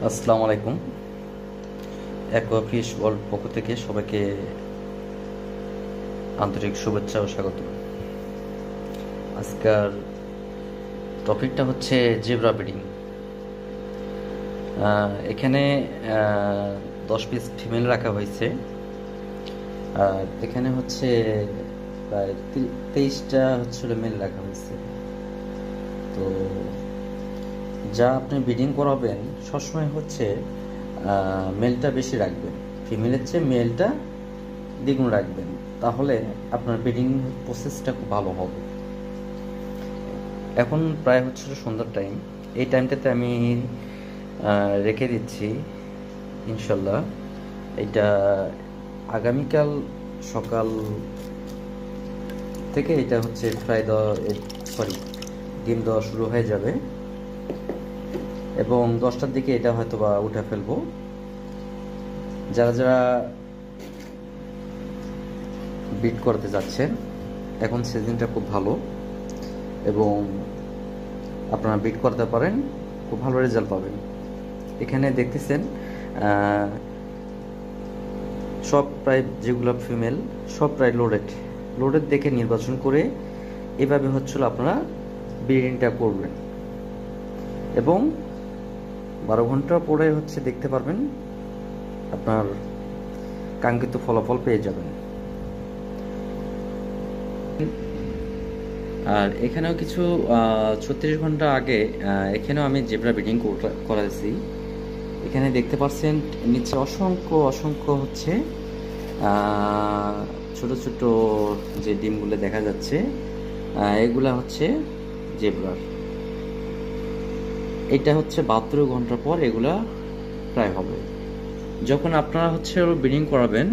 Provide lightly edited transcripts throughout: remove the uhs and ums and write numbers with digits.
আসসালামু আলাইকুম। অ্যাকোয়াফিশ ওয়ার্ল্ড পক্ষ থেকে সবাইকে আন্তরিক শুভেচ্ছা ও স্বাগত। আজকের টপিকটা হচ্ছে জেব্রা ব্রিডিং। এখানে 10 পিস ফিমেল রাখা হয়েছে, আর এখানে হচ্ছে প্রায় 23টা হচ্ছে মেল রাখা হয়েছে। তো যা আপনি ব্রিডিং করাবেন সবসময় হচ্ছে মেলটা বেশি রাখবেন, ফিমেলের চেয়ে মেলটা দ্বিগুণ রাখবেন, তাহলে আপনার ব্রিডিং প্রসেসটা খুব ভালো হবে। এখন প্রায় হচ্ছে সন্ধ্যার টাইম, এই টাইমটাতে আমি রেখে দিচ্ছি ইনশাল্লাহ। এটা আগামীকাল সকাল থেকে এটা হচ্ছে প্রায় ডিম দেওয়া শুরু হয়ে যাবে, এবং 10টার দিকে এটা হয়তো বা উঠে ফেলবো। যারা যারা বিট করতে যাচ্ছেন, এখন সিজনটা খুব ভালো এবং আপনারা বিট করতে পারেন, খুব ভালো রেজাল্ট পাবেন। এখানে দেখতেছেন সব প্রায় যেগুলো ফিমেল সব প্রায় লোডেড দেখে নির্বাচন করে এভাবে হচ্ছিল আপনারা ব্রিডিংটা করবেন, এবং 12 ঘন্টা পরে হচ্ছে দেখতে পারবেন আপনার কাঙ্ক্ষিত ফলাফল পেয়ে যাবেন। আর এখানেও কিছু 36 ঘন্টা আগে এখানেও আমি জেব্রা ব্রিডিং করাইছি। এখানে দেখতে পাচ্ছেন নিচে অসংখ্য অসংখ্য হচ্ছে ছোট ছোট যে ডিমগুলো দেখা যাচ্ছে, এগুলা হচ্ছে জেব্রার। এটা হচ্ছে 72 ঘন্টা পর এগুলা প্রায় হবে। যখন আপনারা হচ্ছে ব্রিডিং করাবেন,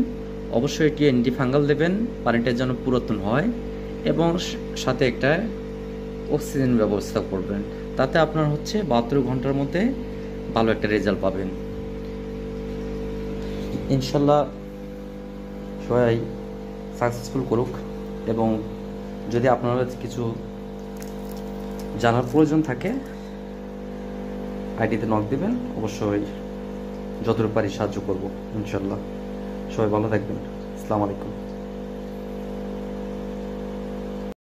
অবশ্যই এটি অ্যান্টিফাঙ্গাল দেবেন, পানিটা যেন পুরাতন হয়, এবং সাথে একটা অক্সিজেন ব্যবস্থা করবেন। তাতে আপনার হচ্ছে 72 ঘন্টার মধ্যে ভালো একটা রেজাল্ট পাবেন ইনশাল্লাহ। সবাই সাকসেসফুল করুক, এবং যদি আপনারা কিছু জানার প্রয়োজন থাকে আইডিতে নক দিবেন, অবশ্যই যতটুকু পারি সাহায্য করব ইনশাল্লাহ। সবাই ভালো থাকবেন। আসসালামু আলাইকুম।